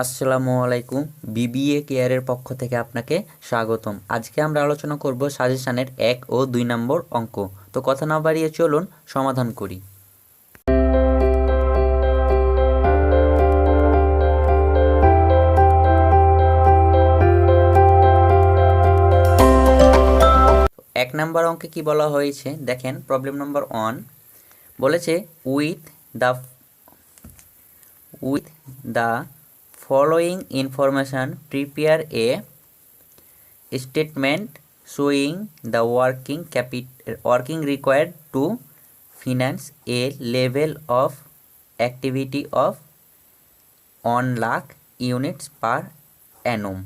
আসসালামু আলাইকুম। বিবিএ কেয়ারের পক্ষ থেকে আপনাকে স্বাগতম। আজকে আমরা আলোচনা করব সাজেশনের 1 ও 2 নম্বর অঙ্ক। তো কথা না বাড়িয়ে চলুন সমাধান করি। এক নম্বর অঙ্কে কি বলা হয়েছে দেখেন, প্রবলেম নম্বর 1 বলেছে with the following information prepare a statement showing the working required to finance a level of activity of 1 lakh units per annum।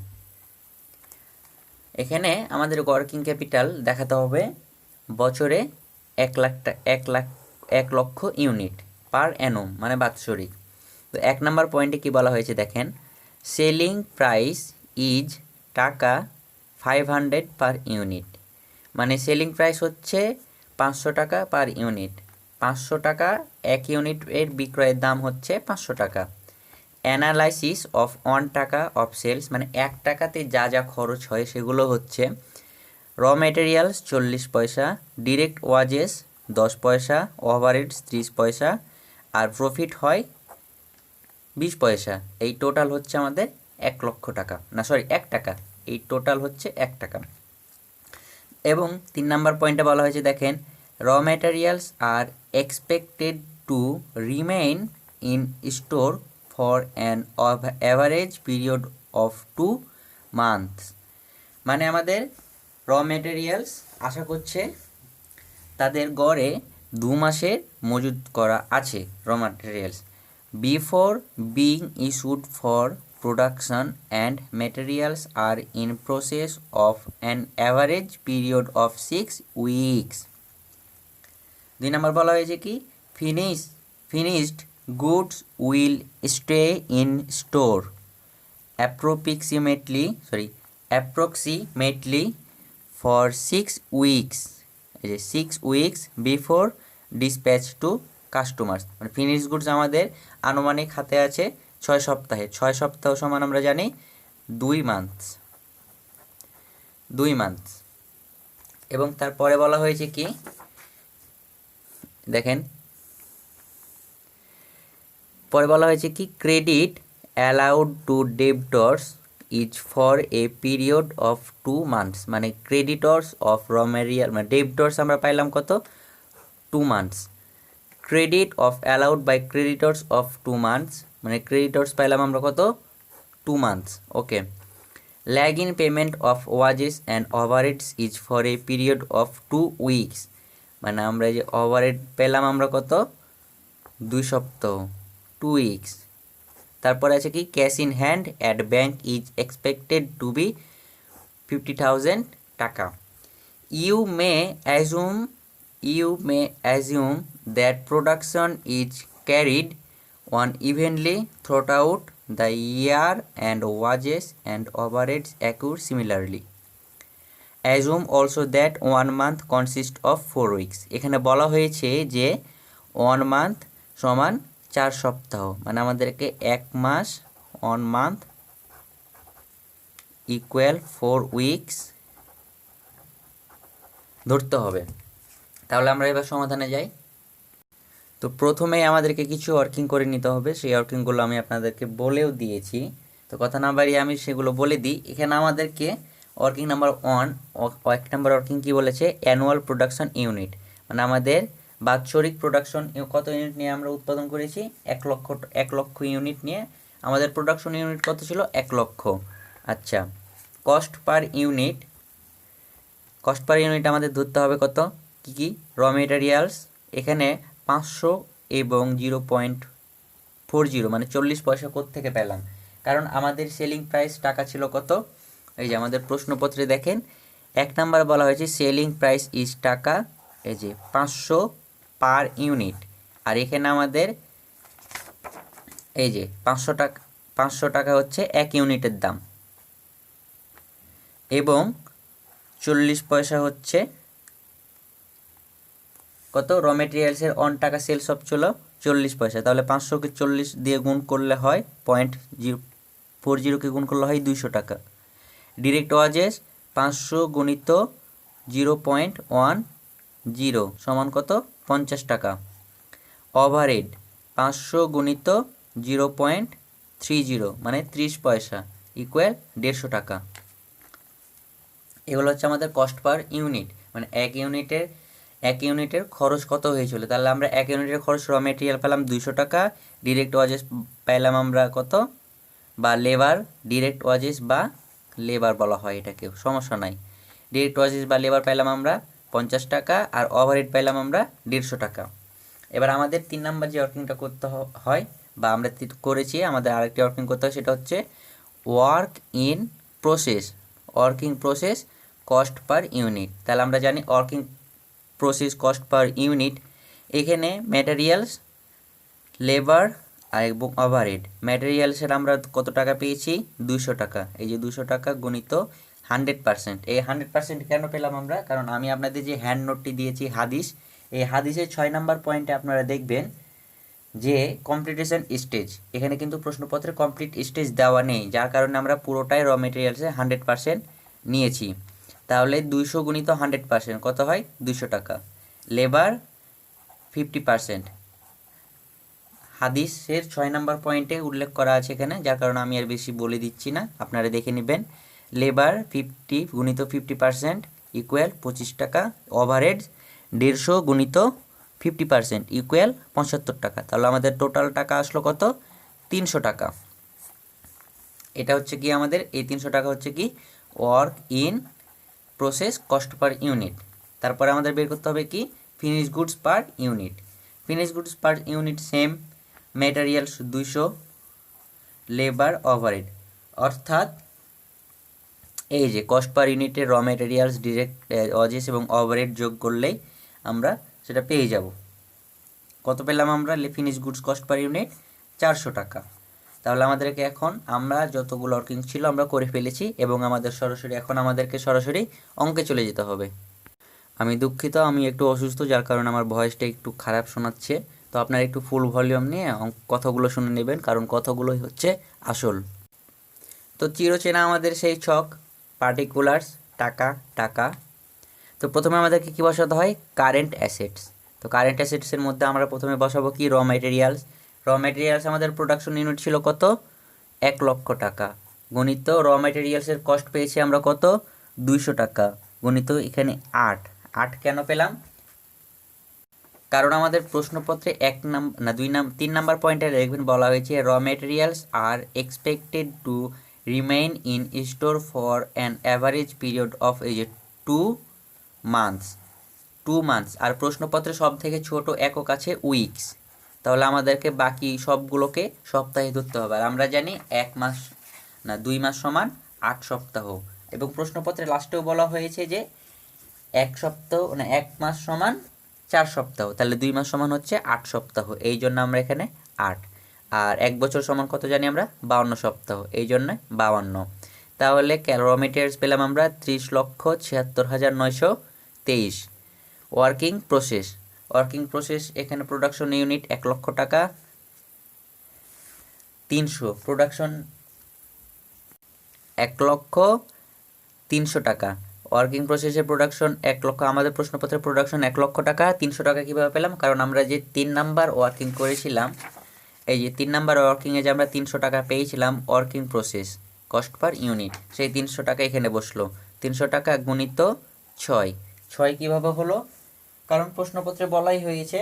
এখানে আমাদের ওয়ার্কিং ক্যাপিটাল দেখাতে হবে বছরে 1 লক্ষ ইউনিট পার অ্যানুম মানে বাৎসরিক। তো 1 নম্বর পয়েন্টে কি বলা হয়েছে দেখেন, সেলিং প্রাইস ইজ টাকা 500 পার ইউনিট, মানে সেলিং প্রাইস হচ্ছে 500 টাকা পার ইউনিট। 500 টাকা এক ইউনিটের বিক্রয়ের দাম হচ্ছে 500 টাকা। অ্যানালাইসিস অফ 1 টাকা অফ সেলস, মানে 1 টাকাতে যা যা খরচ হয় সেগুলো হচ্ছে র ম্যাটেরিয়ালস 40 পয়সা, ডিরেক্ট ওয়াজেস 10 পয়সা, ওভারহেডস 30 পয়সা, আর প্রফিট হয় 20 পয়সা। এই টোটাল হচ্ছে আমাদের 1 লক্ষ টাকা, না সরি 1 টাকা। এই টোটাল হচ্ছে 1 টাকা। এবং 3 নাম্বার পয়েন্টে বলা হয়েছে দেখেন, raw materials are expected to remain in store for an average period of 2 months, মানে আমাদের র ম্যাটেরিয়ালস আশা করছে তাদের গড়ে 2 মাসের মজুদ করা আছে র materials before being issued for production, and materials are in process of an average period of 6 weeks। 2 নম্বর বলা হয়েছে কি, finished goods will stay in store approximately for 6 weeks, 6 weeks before dispatch to customers। মানে finish goods আমাদের আনুমানিক হাতে আছে 6 সপ্তাহে। 6 সপ্তাহ সমান আমরা জানি 2 মান্থস। এবং তারপরে বলা হয়েছে কি দেখেন, পরে বলা হয়েছে কি, credit allowed to debtors is for a period of 2 months, মানে ক্রেডিটর্স অফ র ম্যাটেরিয়াল, মানে ডেবটর্স আমরা পাইলাম কত 2 months. Credit of allowed by creditors of 2 months, মানে ক্রেডিটর্স পাইলাম আমরা কত 2 months. Okay, lag in payment of wages and overheads is for a period of 2 weeks, মানে আমরা যে ওভারহেড পেলাম আমরা কত 2 সপ্তাহ 2 উইকস। তারপরে আছে কি, cash in hand at bank is expected to be 50,000 টাকা। You may assume that production is carried on evenly throughout the year and wages and overheads occur similarly। Assume also that 1 month consists of 4 weeks। এখানে বলা হয়েছে যে 1 month সমান 4 সপ্তাহ, মানে আমাদেরকে 1 মাস 1 month equal 4 weeks ধরতে হবে। তাহলে আমরা এবার সমাধানে যাই। তো প্রথমেই আমাদেরকে কিছু ওয়ার্কিং করে নিতে হবে, সেই ওয়ার্কিংগুলো আমি আপনাদেরকে বলেও দিয়েছি। তো কথা না বাড়িয়ে আমি সেগুলো বলে দিই। এখানে আমাদেরকে ওয়ার্কিং নাম্বার 1 নম্বর ওয়ার্কিং কি বলেছে, অ্যানুয়াল প্রোডাকশন ইউনিট, মানে আমাদের বাৎসরিক প্রোডাকশন কত ইউনিট নিয়ে আমরা উৎপাদন করেছি 1 লক্ষ ইউনিট নিয়ে আমাদের প্রোডাকশন ইউনিট কত ছিল 1 লক্ষ। আচ্ছা, কস্ট পার ইউনিট আমাদের ধরতে হবে কত, কি র মেটেরিয়ালস, এখানে 500 এবং 0.40 মানে 40 পয়সা থেকে পেলাম, কারণ আমাদের সেলিং প্রাইস টাকা ছিল কত, এই যে আমাদের প্রশ্নপত্রে দেখেন 1 নাম্বার বলা হয়েছে সেলিং প্রাইস ইজ টাকা, এই যে 500 পার ইউনিট, আর এখানে আমাদের এই যে 500 টাকা হচ্ছে 1 ইউনিটের দাম, এবং 40 পয়সা হচ্ছে কত র মেটেরিয়ালসের 1 টাকা সেলস অফ ছিল 40 পয়সা। তাহলে 500কে 40 দিয়ে গুণ করলে হয় 0.0 40কে গুণ করলে হয় 200 টাকা। ডিরেক্ট ওয়াজেস 500 গুণিত 0.10 সমান কত? 50 টাকা। ওভারহেড 500 গুণিত 0.30 মানে 30 পয়সা ইকুয়াল 150 টাকা। এগুলো হচ্ছে আমাদের কস্ট পার ইউনিট, মানে এক ইউনিটের খরচ কত হয়েছিল। তাহলে আমরা এক ইউনিটের খরচ র মেটেরিয়াল পেলাম 200 টাকা, ডিরেক্ট ওয়াজেস পেলাম আমরা কত, বা লেবার, ডিরেক্ট ওয়াজেস বা লেবার বলা হয় এটাকে, সমস্যা নাই। ডিরেক্ট ওয়াজেস বা লেবার পেলাম আমরা 50 টাকা, আর ওভারহেড পেলাম আমরা 150 টাকা। এবার আমাদের 3 নাম্বার যে ওয়ার্কিংটা করতে হয় বা আমরা করেছি, আমাদের আরেকটি ওয়ার্কিং করতে হয়, সেটা হচ্ছে working process cost per unit. তাহলে আমরা জানি working process cost per unit, এখানে ম্যাটেরিয়ালস, লেবার আর এবং ওভারহেড। ম্যাটেরিয়ালসের আমরা কত টাকা পেয়েছি? 200 টাকা। এই যে 200 টাকা গুণিত 100%। এই 100% কেন পেলাম আমরা? কারণ আমি আপনাদের যে হ্যান্ড নোটটি দিয়েছি হাদিস, এই হাদিসের 6 নাম্বার পয়েন্টে আপনারা দেখবেন যে কমপ্লিটেশন স্টেজ, এখানে কিন্তু প্রশ্নপত্রে কমপ্লিট স্টেজ দেওয়া নেই, যার কারণে আমরা পুরোটাই র মেটেরিয়ালসে 100% নিয়েছি। তাহলে 200 গুণিত 100% কত হয়? 200 টাকা। লেবার 50%, হাদিসের 6 নাম্বার পয়েন্টে উল্লেখ করা আছে এখানে, যার কারণে আমি আর বেশি বলে দিচ্ছি না, আপনারা দেখে নেবেন। লেবার 50 গুণিত 50% ইকুয়াল 25 টাকা। ওভারহেড 150 গুণিত 50% ইকুয়াল 75 টাকা। তাহলে আমাদের টোটাল টাকা আসলো কত? 300 টাকা। এটা হচ্ছে কি আমাদের, এই 300 টাকা হচ্ছে কি work in process cost per unit. তারপরে আমাদের বের করতে হবে কি finish goods per unit. Finish goods per unit same, materials 200, labour overhead, অর্থাৎ এই যে কস্ট পার ইউনিটের র ম্যাটেরিয়ালস, ডিরেক্ট ওয়াজেস এবং ওভারহেড যোগ করলেই আমরা সেটা পেয়ে যাব। কত পেলাম আমরা? Finish goods cost per unit 400 টাকা। তাহলে আমাদেরকে এখন আমরা যতগুলো ওয়ার্কিং ছিল আমরা করে ফেলেছি, এবং আমাদেরকে সরাসরি অঙ্কে চলে যেতে হবে। আমি দুঃখিত, আমি একটু অসুস্থ, যার কারণে আমার ভয়েসটা একটু খারাপ শোনাচ্ছে। তো আপনারা একটু ফুল ভলিউম নিয়ে কথাগুলো শুনে নেবেন, কারণ কথাগুলোই হচ্ছে আসল। তো চিরচেনা আমাদের সেই ছক, পার্টিকুলার্স, টাকা টাকা। তো প্রথমে আমাদেরকে কী বসাতে হয়? Current assets. তো কারেন্ট অ্যাসেটসের মধ্যে আমরা প্রথমে বসাবো কি র ম্যাটেরিয়ালস। র ম্যাটেরিয়ালস আমাদের প্রোডাকশন ইউনিট ছিল কত? 1 লক্ষ টাকা। গণিত র ম্যাটেরিয়ালসের কস্ট পেয়েছি আমরা কত? 200 টাকা। গণিত এখানে 8 কেন পেলাম? কারণ আমাদের প্রশ্নপত্রে 3 নাম্বার পয়েন্টে দেখবেন বলা হয়েছে raw materials are expected to remain in store for an average period of এই যে 2 মান্থস। আর প্রশ্নপত্রে সব থেকে ছোট একক আছে উইকস। তাহলে আমাদেরকে বাকি সবগুলোকে সপ্তাহে ধরতে হবে। আর আমরা জানি 2 মাস সমান 8 সপ্তাহ। এবং প্রশ্নপত্রে লাস্টেও বলা হয়েছে যে 1 মাস সমান 4 সপ্তাহ। তাহলে 2 মাস সমান হচ্ছে 8 সপ্তাহ, এই জন্য আমরা এখানে 8। আর 1 বছর সমান কত জানি আমরা? 52 সপ্তাহ, এই জন্য 52। তাহলে র মেটেরিয়ালস পেলাম আমরা 30,76,923। ওয়ার্কিং প্রসেস এখানে প্রোডাকশন ইউনিট 1 লক্ষ টাকা, 300 প্রোডাকশন 1,03,000 টাকা। ওয়ার্কিং প্রসেসের প্রোডাকশন 1 লক্ষ, আমাদের প্রশ্নপত্রের প্রোডাকশন 1 লক্ষ টাকা। 300 টাকা কীভাবে পেলাম? কারণ আমরা যে 3 নাম্বার ওয়ার্কিং করেছিলাম, এই যে 3 নাম্বার ওয়ার্কিংয়ে যে আমরা 300 টাকা পেয়েছিলাম working process cost per unit, সেই 300 টাকা এখানে বসলো। 300 টাকা গুণিত 6 কীভাবে হলো? কারণ প্রশ্নপত্রে বলাই হয়েছে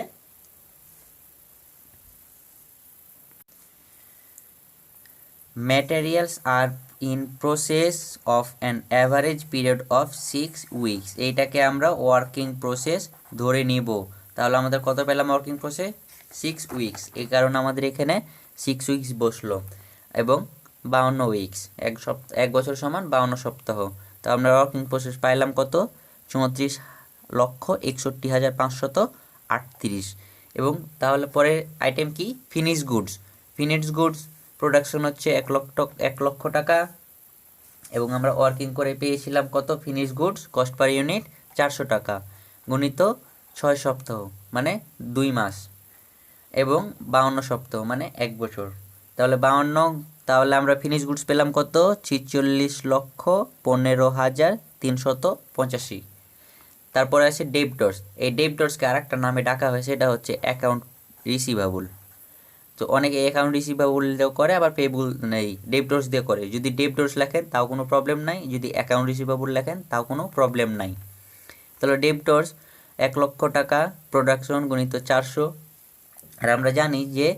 materials are in process of an average period of 6 weeks. এইটাকে আমরা ওয়ার্কিং প্রসেস ধরে নিব। তাহলে আমাদের কত পেলাম ওয়ার্কিং প্রসেস? 6 উইকস। এই কারণে আমাদের এখানে 6 উইকস বসলো, এবং 52 উইকস, 1 বছর সমান 52 সপ্তাহ। তো আমরা ওয়ার্কিং প্রসেস পাইলাম কত? 34,61,538। এবং তাহলে পরে আইটেম কি? ফিনিশ গুডস প্রোডাকশন হচ্ছে 1 লক্ষ টাকা, এবং আমরা ওয়ার্কিং করে পেয়েছিলাম কত? Finish goods cost per unit 400 টাকা গুণিত 6 সপ্তাহ মানে 2 মাস, এবং 52 সপ্তাহ মানে 1 বছর। তাহলে 52 তাহলে আমরা ফিনিশ গুডস পেলাম কত, 46,15,385। তারপরে আছে ডেবটর্স। এই ডেবটর্সকে আরেকটা নামে ডাকা হয়, সেটা হচ্ছে অ্যাকাউন্ট রিসিভাবল। তো অনেকে অ্যাকাউন্ট রিসিভাবল দিয়েও করে, আবার পেবল নেই ডেবটর্স দিয়ে করে। যদি ডেবটর্স লেখেন তাও কোনো প্রবলেম নাই, যদি অ্যাকাউন্ট রিসিভাবল লেখেন তাও কোনো প্রবলেম নাই। তাহলে ডেবটর্স 1,00,000 টাকা প্রোডাকশন গুণিত 400। আর আমরা জানি যে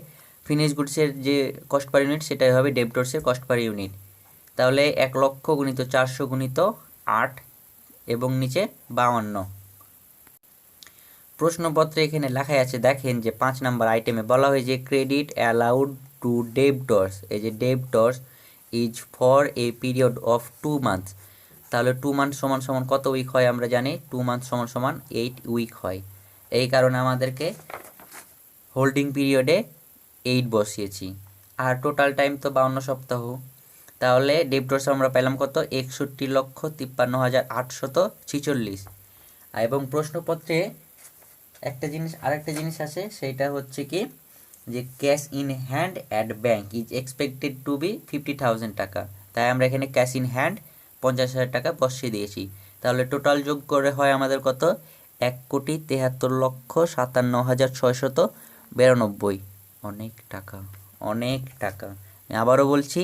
ফিনিশ গুডসের যে কস্ট পার ইউনিট সেটাই হবে ডেবটর্সের কস্ট পার ইউনিট। তাহলে 1,00,000 গুণিত 400 গুণিত 8 এবং নিচে 52। প্রশ্নপত্রে এখানে লেখাই আছে, দেখেন যে 5 নাম্বার আইটেমে বলা হয় যে ক্রেডিট অ্যালাউড টু ডেবটর্স, এই যে debtors is for a period of 2 months. তাহলে 2 মান্থ সমান সমান কত উইক হয় আমরা জানি, 2 মান্থ সমান সমান 8 উইক হয়। এই কারণে আমাদেরকে হোল্ডিং পিরিয়ডে 8 বসিয়েছি, আর টোটাল টাইম তো 52 সপ্তাহ। তাহলে ডেবটর্স আমরা পেলাম কত, 61,53,846। এবং প্রশ্নপত্রে আরেকটা জিনিস আছে, সেইটা হচ্ছে কি যে cash in hand at bank is expected to be 50,000 টাকা। তাই আমরা এখানে ক্যাশ ইন হ্যান্ড 50,000 টাকা বসিয়ে দিয়েছি। তাহলে টোটাল যোগ করে হয় আমাদের কত, 1,73,57,692। অনেক টাকা, অনেক টাকা। আমি আবারও বলছি,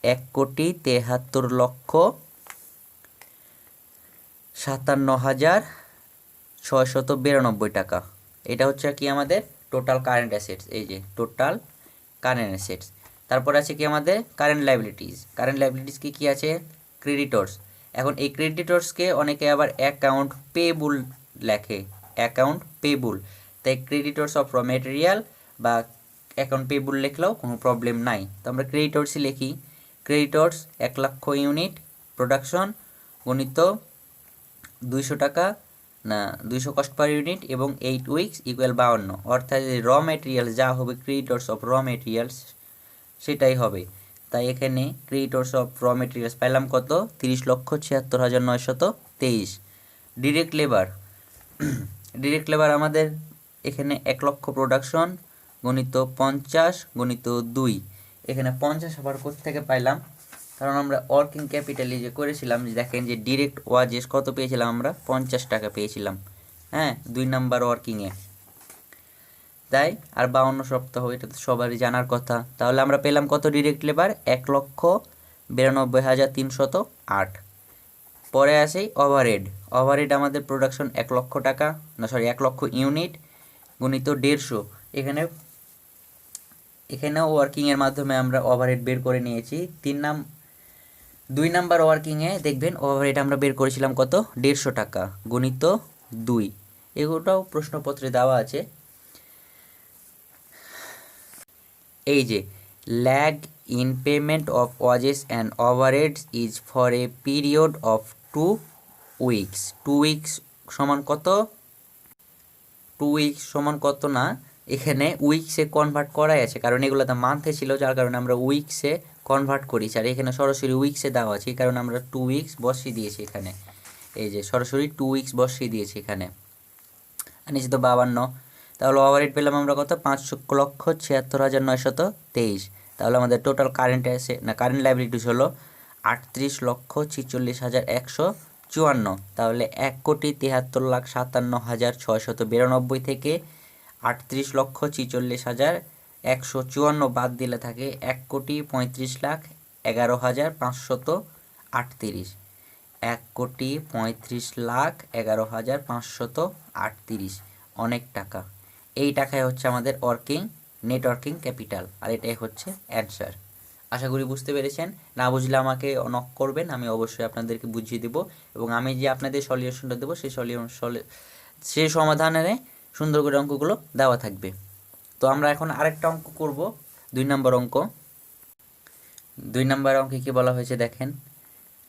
1,73,57,692 টাকা। এটা হচ্ছে কি আমাদের টোটাল কারেন্ট অ্যাসেটস, এই যে টোটাল কারেন্ট অ্যাসেটস। তারপর আছে কি আমাদের কারেন্ট লাইবিলিটিস। কারেন্ট লাইবিলিটিস কি আছে, ক্রেডিটর্স। এখন এই ক্রেডিটর্সকে অনেকে আবার অ্যাকাউন্ট পেবল লেখে, অ্যাকাউন্ট পেবল। তাই ক্রেডিটর্স অফ র মেটেরিয়াল বা অ্যাকাউন্ট পেবল লিখলেও কোনো প্রবলেম নাই। তো আমরা ক্রেডিটর্সই লিখি। ক্রেডিটর্স 1,00,000 ইউনিট প্রোডাকশন গণিত 200 টাকা না 200 কস্ট পার ইউনিট এবং 8 উইকস ইকুয়াল 52। অর্থাৎ র মেটেরিয়ালস যা হবে ক্রেডিটর্স অফ র মেটেরিয়ালস সেটাই হবে। তাই এখানে ক্রেডিটর্স অফ র মেটেরিয়ালস পেলাম কত, 30,76,923। ডিরেক্ট লেবার, ডিরেক্ট লেবার আমাদের এখানে 1,00,000 প্রোডাকশন গণিত 50 গণিত 2। এখানে 50 আবার থেকে পাইলাম, কারণ আমরা ওয়ার্কিং ক্যাপিটালে যে করেছিলাম, যে দেখেন যে ডিরেক্ট ওয়াজেস কত পেয়েছিলাম আমরা, 50 টাকা পেয়েছিলাম, হ্যাঁ 2 নাম্বার ওয়ার্কিংয়ে। তাই আর 52 সপ্তাহ, এটা তো সবারই জানার কথা। তাহলে আমরা পেলাম কত ডিরেক্ট লেবার, 1,92,308। পরে আসি ওভারহেড। ওভারহেড আমাদের প্রোডাকশন 1,00,000 টাকা না 1,00,000 ইউনিট গুণিত 150। এখানেও ওয়ার্কিংয়ের মাধ্যমে আমরা ওভারহেড বের করে নিয়েছি। 2 নাম্বার ওয়ার্কিংয়ে দেখবেন ওভারহেড আমরা বের করেছিলাম কত, 150 টাকা গুণিত 2। এগুলোটাও প্রশ্নপত্রে দেওয়া আছে। এই যে lag in payment of wages and overheads is for a period of 2 weeks. 2 weeks সমান কত, 2 উইকস সমান কত না, এখানে উইকসে কনভার্ট করাই আছে, কারণ এগুলোতে মান্থে ছিল, যার কারণে আমরা উইকসে কনভার্ট করেছি। আর এখানে সরাসরি উইকসে দেওয়া আছে, কারণ আমরা 2 উইকস বসিয়ে দিয়েছি এখানে। এই যে সরাসরি 2 উইকস বসিয়ে দিয়েছি এখানে, আর নিচে তো 52। তাহলে ওভারহেড পেলাম আমরা কত, 5,76,923। তাহলে আমাদের টোটাল কারেন্ট কারেন্ট লাইবিলিটিস হলো 38,46,154। তাহলে 1,73,57,692 থেকে 38,46,154 বাদ দিলে থাকে 1,35,11,538। 1,35,11,538। অনেক টাকা। এই টাকায় হচ্ছে আমাদের নেট ওয়ার্কিং ক্যাপিটাল, আর এটাই হচ্ছে অ্যান্সার। আশা করি বুঝতে পেরেছেন। না বুঝলে আমাকে নক করবেন, আমি অবশ্যই আপনাদেরকে বুঝিয়ে দেবো, এবং আমি যে আপনাদের সলিউশনটা দেবো সেই সমাধানে সুন্দর করে অঙ্কগুলো দেওয়া থাকবে। তো আমরা এখন আরেকটা অঙ্ক করব, 2 নম্বর অঙ্ক। 2 নম্বর অঙ্কে কি বলা হয়েছে দেখেন,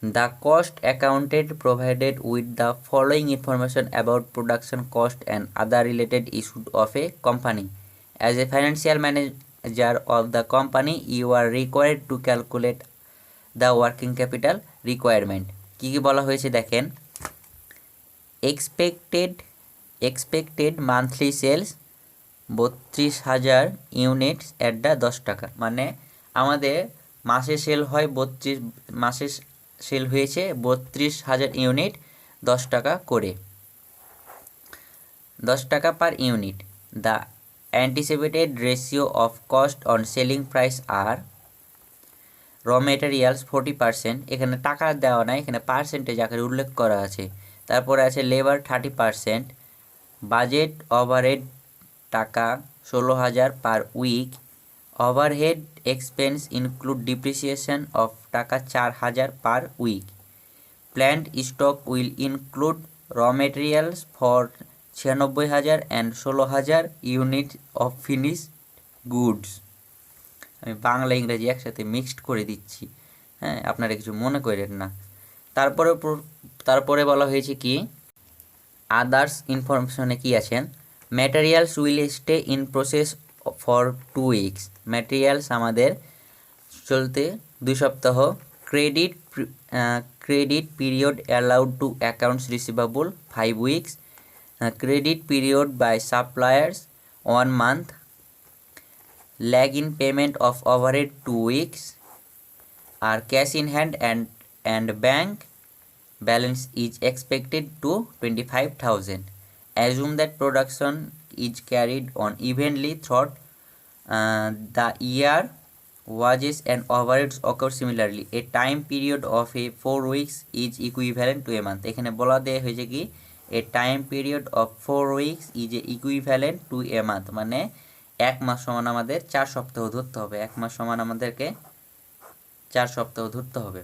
the cost accounted provided with the following information about production cost and other related issues of a company. As a financial manager of the company you are required to calculate the working capital requirement. কী কী বলা হয়েছে দেখেন, expected monthly sales 32,000 units at the 10 টাকা। মানে আমাদের মাসে sell হয় মাসে সেল হয়েছে 32,000 ইউনিট, 10 টাকা করে, 10 টাকা per unit. The anticipated ratio of cost on selling price are raw materials 40%, এখানে টাকা দেওয়া নাই, এখানে পার্সেন্টেজ আকারে উল্লেখ করা আছে। তারপরে আছে লেবার 30%, বাজেট ওভারহেড টাকা 16,000 per week, overhead expense include depreciation of টাকা 4,000 per week, planned stock will include raw materials for 96,000 and 16,000 unit of finished goods. আমি বাংলা ইংরেজি একসাথে মিক্সড করে দিচ্ছি, হ্যাঁ, আপনারা কিছু মনে করেন না। তারপরে বলা হয়েছে কি, আদার্স ইনফরমেশনে কি আছেন, materials will stay in process for 2 weeks, materials আমাদের চলতে 2 সপ্তাহ, credit period allowed to accounts receivable 5 weeks, credit period by suppliers 1 month, lag in payment of overhead 2 weeks, আর cash in hand and bank balance is expected to 25,000. Assume that production is carried on evenly throughout the year. Wages and overheads occur similarly. A time period of a 4 weeks is equivalent to a month. এখানে বলা দেয়া হয়েছে কি, a time period of 4 weeks is equivalent to a month, মানে 1 মাস সমান আমাদের 4 সপ্তাহ ধরতে হবে, 1 মাস সমান আমাদেরকে 4 সপ্তাহ ধরতে হবে।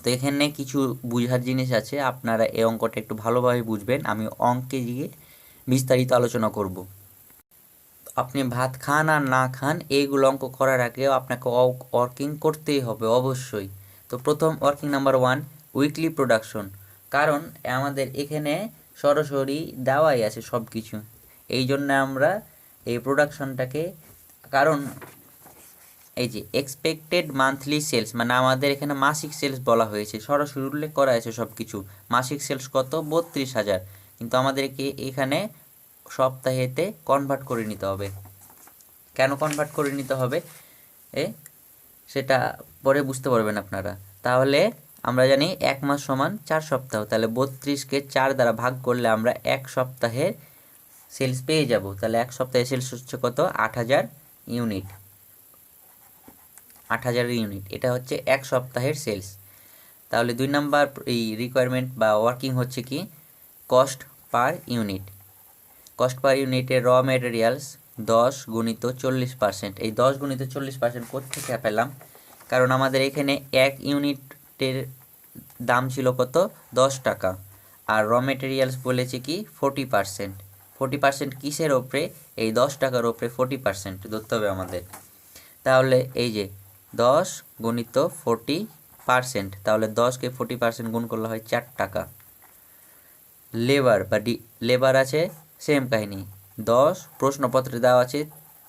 তো এখানে কিছু বুঝার জিনিস আছে, আপনারা এই অঙ্কটা একটু ভালোভাবে বুঝবেন, আমি অঙ্কে গিয়ে বিস্তারিত আলোচনা করব। আপনি ভাত খান আর না খান, এইগুলো অঙ্ক করার আগেও আপনাকে ওয়ার্কিং করতেই হবে অবশ্যই। তো প্রথম ওয়ার্কিং নাম্বার 1, উইকলি প্রোডাকশন, কারণ আমাদের এখানে সরাসরি দেওয়াই আছে সব কিছু, এই জন্য আমরা এই প্রোডাকশনটাকে, কারণ এই যে এক্সপেক্টেড মান্থলি সেলস, মানে আমাদের এখানে মাসিক সেলস বলা হয়েছে, সরাসরি উল্লেখ করা আছে সব কিছু। মাসিক সেলস কত, 32,000, কিন্তু আমাদেরকে এখানে সপ্তাহেতে কনভার্ট করে নিতে হবে। কেন কনভার্ট করে নিতে হবে সেটা পরে বুঝতে পারবেন আপনারা। তাহলে আমরা জানি 1 মাস সমান 4 সপ্তাহ, তাহলে 32কে 4 দ্বারা ভাগ করলে আমরা 1 সপ্তাহের সেলস পেয়ে যাব। তাহলে 1 সপ্তাহে সেলস হচ্ছে কত, 8,000 ইউনিট, 8,000 ইউনিট, এটা হচ্ছে 1 সপ্তাহের সেলস। তাহলে 2 নাম্বার এই রিকোয়ারমেন্ট বা ওয়ার্কিং হচ্ছে কি, cost per unit. Cost per ইউনিটের র মেটেরিয়ালস 10 গুণিত 40%, এই 10 গুণিত 40% কোত্থেকে পেলাম, কারণ আমাদের এখানে 1 ইউনিটের দাম ছিল কত, 10 টাকা, আর র মেটেরিয়ালস বলেছে কি 40%। 40% কিসের ওপরে, এই 10 টাকার ওপরে 40% ধরতে হবে আমাদের। তাহলে এই যে 10 গুণিত 40%, তাহলে 10কে 40% গুণ করলে হয় 4 টাকা। লেবার বা লেবার আছে সেম কাহিনী, 10 প্রশ্নপত্রে দেওয়া আছে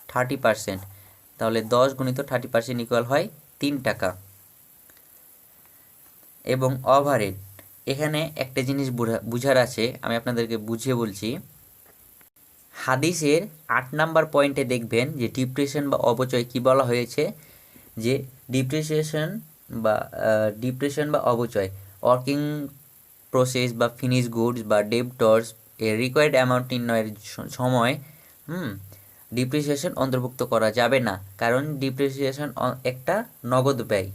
30%, তাহলে 10 গুণিত 30% ইকুয়াল হয় 3 টাকা। এবং ওভারহেড, এখানে একটা জিনিস বুঝার আছে, আমি আপনাদেরকে বুঝিয়ে বলছি। হাদিসের 8 নাম্বার পয়েন্টে দেখবেন যে ডিপ্রেশন বা অপচয় কি বলা হয়েছে, যে ডিপ্রিসিয়েশন বা অপচয়, ওয়ার্কিং প্রসেস বা ফিনিশ গুডস বা ডেবটর্স এর রিকোয়ার্ড অ্যামাউন্ট নির্ণয়ের সময় ডিপ্রিসিয়েশন অন্তর্ভুক্ত করা যাবে না, কারণ ডিপ্রিসিয়েশন একটা নগদ ব্যয়,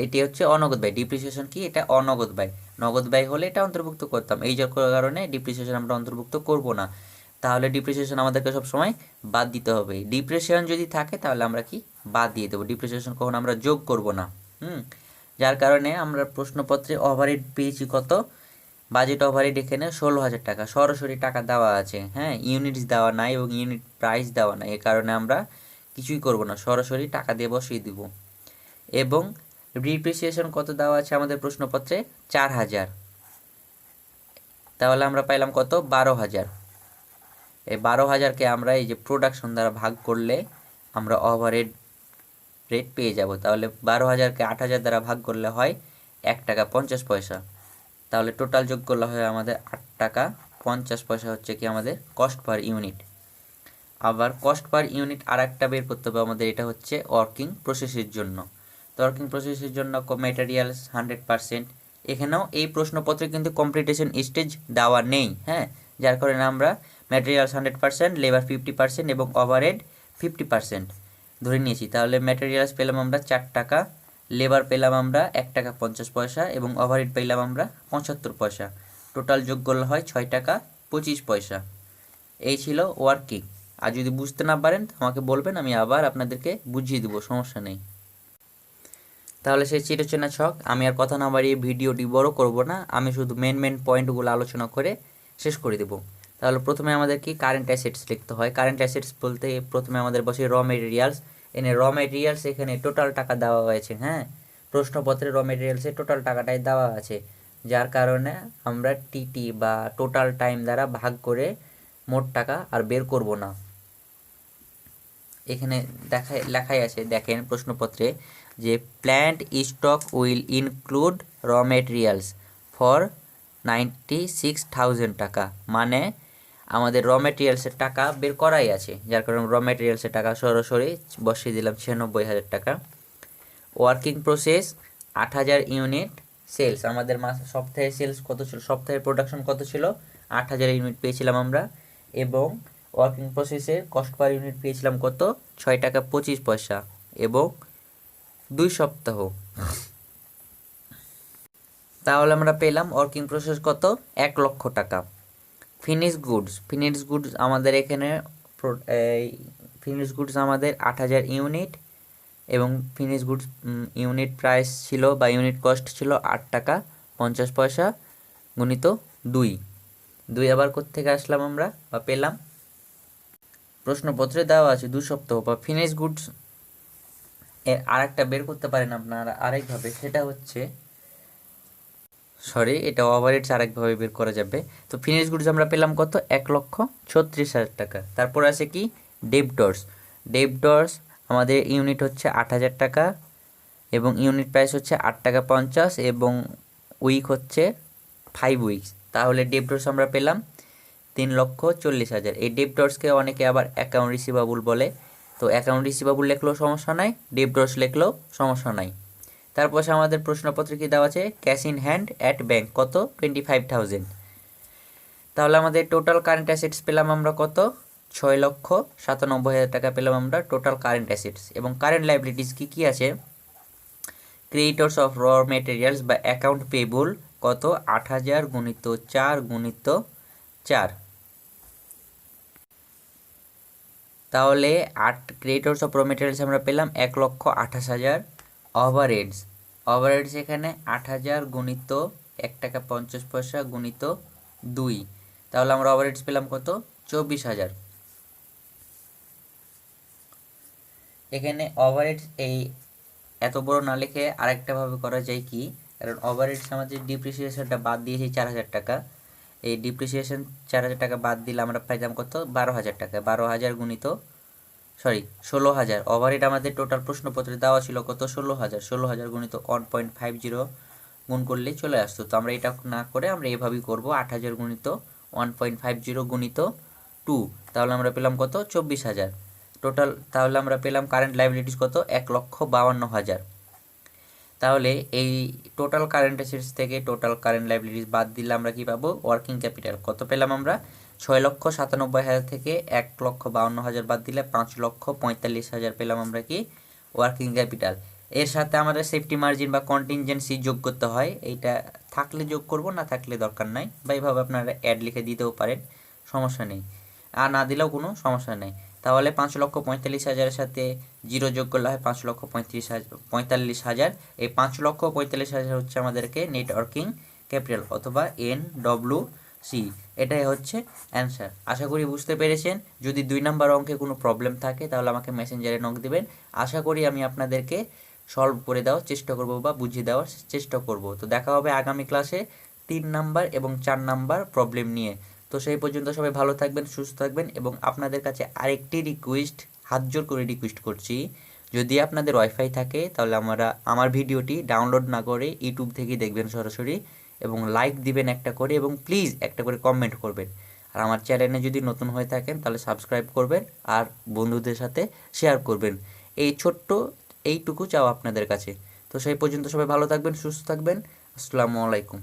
এটি হচ্ছে অনগদ ব্যয়। ডিপ্রিসিয়েশন কি, এটা অনগদ ব্যয়, নগদ ব্যয় হলে এটা অন্তর্ভুক্ত করতাম, এই কারণে ডিপ্রিসিয়েশন আমরা অন্তর্ভুক্ত করব না। তাহলে ডিপ্রিসিয়েশন আমাদেরকে সবসময় বাদ দিতে হবে। ডিপ্রিসিয়েশন যদি থাকে তাহলে আমরা কি বাদ দিয়ে দেবো, ডিপ্রিসিয়েশন কখন আমরা যোগ করব না। যার কারণে আমরা প্রশ্নপত্রে ওভারহেড পেয়েছি কত, বাজেট ওভারহেড এখানে 16,000 টাকা, সরাসরি টাকা দেওয়া আছে, হ্যাঁ, ইউনিটস দেওয়া নাই এবং ইউনিট প্রাইস দেওয়া নাই, এ কারণে আমরা কিছুই করব না, সরাসরি টাকা দিয়ে বসিয়ে দিব। এবং ডিপ্রিসিয়েশন কত দেওয়া আছে আমাদের প্রশ্নপত্রে, 4,000, তাহলে আমরা পাইলাম কত, 12,000। এই 12,000কে আমরা এই যে প্রোডাকশন দ্বারা ভাগ করলে আমরা ওভারহেড রেট পেয়ে যাব। তাহলে 12,000কে 8,000 দ্বারা ভাগ করলে হয় 1 টাকা 50 পয়সা, তাহলে টোটাল যোগ করলে হয় আমাদের 8 টাকা 50 পয়সা হচ্ছে কি আমাদের কস্ট পার ইউনিট। আবার কস্ট পার ইউনিট আর একটা বের করতে হবে আমাদের, এটা হচ্ছে ওয়ার্কিং প্রসেসের জন্য। তো ওয়ার্কিং প্রসেসের জন্য ম্যাটেরিয়ালস 100%, এখানেও এই প্রশ্নপত্রে কিন্তু কমপ্লিটেশন স্টেজ দেওয়া নেই, হ্যাঁ, যার কারণে আমরা ম্যাটেরিয়ালস 100%, লেবার 50% এবং ওভারহেড 50% ধরে নিয়েছি। তাহলে ম্যাটেরিয়ালস পেলাম আমরা 4 টাকা, লেবার পেলাম আমরা 1 টাকা 50 পয়সা এবং ওভারহেড পেলাম আমরা 75 পয়সা। টোটাল যোগ করলে হয় 6 টাকা 25 পয়সা। এই ছিল ওয়ার্কিং। আর যদি বুঝতে না পারেন আমাকে বলবেন, আমি আবার আপনাদেরকে বুঝিয়ে দেবো, সমস্যা নেই। তাহলে সেই চিরচেনা ছক, আমি আর কথা না বাড়িয়ে ভিডিওটি বড় করব না, আমি শুধু মেন পয়েন্টগুলো আলোচনা করে শেষ করে দেব। তাহলে প্রথমে আমাদের কি কারেন্ট অ্যাসেটস লিখতে হয়। কারেন্ট অ্যাসেটস বলতে প্রথমে আমাদের বসে র মেটেরিয়ালস। র মেটেরিয়ালস এখানে টোটাল টাকা দেওয়া হয়েছে, হ্যাঁ, প্রশ্নপত্রে র মেটেরিয়ালসে টোটাল টাকাটাই দেওয়া আছে, যার কারণে আমরা টিটি বা টোটাল টাইম দ্বারা ভাগ করে মোট টাকা আর বের করব না। এখানে লেখাই আছে, দেখেন প্রশ্নপত্রে যে plant stock will include raw materials for 96,000 টাকা, মানে আমাদের র মেটেরিয়ালসের টাকা বের করাই আছে, যার কারণে র মেটেরিয়ালসের টাকা সরাসরি বসিয়ে দিলাম 96,000 টাকা। ওয়ার্কিং প্রসেস 8,000 ইউনিট, সেলস আমাদের সপ্তাহে সেলস কত ছিল, সপ্তাহের প্রোডাকশন কত ছিল, 8,000 ইউনিট পেয়েছিলাম আমরা। এবং ওয়ার্কিং প্রসেসের কস্ট পার ইউনিট পেয়েছিলাম কত, 6 টাকা 25 পয়সা এবং 2 সপ্তাহ। তাহলে আমরা পেলাম ওয়ার্কিং প্রসেস কত, 1 লক্ষ টাকা। ফিনিশ গুডস আমাদের এখানে ফিনিশ গুডস আমাদের 8,000 ইউনিট এবং ফিনিশ গুডস ইউনিট প্রাইস ছিল বা ইউনিট কস্ট ছিল 8 টাকা 50 পয়সা গুণিত 2 আবার কোত্থেকে আসলাম আমরা বা পেলাম, প্রশ্নপত্রে দেওয়া আছে 2 সপ্তাহ। বা ফিনিশ গুডস এর আরেকটা বের করতে পারেন আপনারা আরেকভাবে, সেটা হচ্ছে এটা ওভারহেডস আরেকভাবে বের করা যাবে। তো ফিনিশ গুডস আমরা পেলাম কত, 1,36,000 টাকা। তারপর আছে কি ডেবটর্স আমাদের ইউনিট হচ্ছে 8,000 টাকা এবং ইউনিট প্রাইস হচ্ছে 8 টাকা 50 এবং উইক হচ্ছে 5 উইকস। তাহলে ডেবটর্স আমরা পেলাম 3,40,000। এই ডেবটর্সকে অনেকে আবার অ্যাকাউন্ট রিসিভাবল বলে, তো অ্যাকাউন্ট রিসিভাবল লিখলেও সমস্যা নাই, ডেবটর্স লিখলেও সমস্যা নাই। তারপর আমাদের প্রশ্নপত্রে কি দেওয়া আছে, cash in hand at bank কত, 25,000। তাহলে আমাদের টোটাল কারেন্ট অ্যাসেটস পেলাম আমরা কত, 6,97,000 টাকা পেলাম আমরা টোটাল কারেন্ট অ্যাসেটস। এবং কারেন্ট লাইবিলিটিস কি আছে, ক্রেডিটর্স অফ র মেটেরিয়ালস বা অ্যাকাউন্ট পেবল কত, 8,000 গুণিত 4 গুণিত 4। তাহলে ক্রেডিটর্স অফ র মেটেরিয়ালস আমরা পেলাম 1,28,000। ওভারহেডস এখানে 8,000 গুণিত 1 টাকা 50 পয়সা গুণিত 2, তাহলে আমরা ওভারহেডস পেলাম কত, 24,000। এখানে ওভারহেডস এই এত বড় না লিখে আরেকটা ভাবে করা যায় কি, কারণ ওভারহেডস আমাদের ডিপ্রিসিয়েশনটা বাদ দিয়েছি 4,000 টাকা, এই ডিপ্রিসিয়েশন 4,000 টাকা বাদ দিলে আমরা পাইতাম কত, 12,000 টাকা। 12,000 গুণিত 16,000। ওভারহেড আমাদের টোটাল প্রশ্নপত্রে দেওয়া ছিল কত, 16,000। 16,000 গুণিত 1.50 গুণ করলেই চলে আসতো। তো আমরা এটা না করে আমরা এভাবেই করব, 8,000 গুণিত 1.50 গুণিত 2, তাহলে আমরা পেলাম কত, 24,000 টোটাল। তাহলে আমরা পেলাম কারেন্ট লাইবিলিটিস কত, 1,52,000। তাহলে এই টোটাল কারেন্ট অ্যাসেটস থেকে টোটাল কারেন্ট লাইবিলিটিস বাদ দিলে আমরা কি পাবো, ওয়ার্কিং ক্যাপিটাল কত পেলাম আমরা, 6,97,000 থেকে 1,52,000 বাদ দিলে 5,45,000 পেলাম আমরা কি, ওয়ার্কিং ক্যাপিটাল। এর সাথে আমাদের সেফটি মার্জিন বা কন্টিনজেন্সি যোগ করতে হয়, এইটা থাকলে যোগ করব, না থাকলে দরকার নাই, বা এইভাবে আপনারা অ্যাড লিখে দিতেও পারেন, সমস্যা নেই, আর না দিলেও কোনো সমস্যা নেই। তাহলে 5,45,000-এর সাথে 0 যোগ করলে হয় 5,45,000। এই 5,45,000 হচ্ছে আমাদেরকে নেট ওয়ার্কিং ক্যাপিটাল অথবা NWC, এটাই হচ্ছে অ্যান্সার। আশা করি বুঝতে পেরেছেন। যদি 2 নাম্বার অঙ্কে কোনো প্রবলেম থাকে তাহলে আমাকে মেসেঞ্জারে নক দিবেন, আশা করি আমি আপনাদেরকে সলভ করে দেওয়ার চেষ্টা করব বা বুঝিয়ে দেওয়ার চেষ্টা করব। তো দেখা হবে আগামী ক্লাসে 3 নাম্বার এবং 4 নাম্বার প্রবলেম নিয়ে। তো সেই পর্যন্ত সবাই ভালো থাকবেন, সুস্থ থাকবেন। এবং আপনাদের কাছে আরেকটি রিকোয়েস্ট, হাত জোর করে রিকোয়েস্ট করছি, যদি আপনাদের ওয়াইফাই থাকে তাহলে আমার ভিডিওটি ডাউনলোড না করে ইউটিউব থেকে দেখবেন সরাসরি, এবং লাইক দিবেন একটা করে, এবং প্লিজ একটা করে কমেন্ট করবেন। আর আমার চ্যানেলে যদি নতুন হয়ে থাকেন তাহলে সাবস্ক্রাইব করবেন আর বন্ধুদের সাথে শেয়ার করবেন। এইটুকু চাও আপনাদের কাছে। তো সেই পর্যন্ত সবাই ভালো থাকবেন, সুস্থ থাকবেন। আসসালামু আলাইকুম।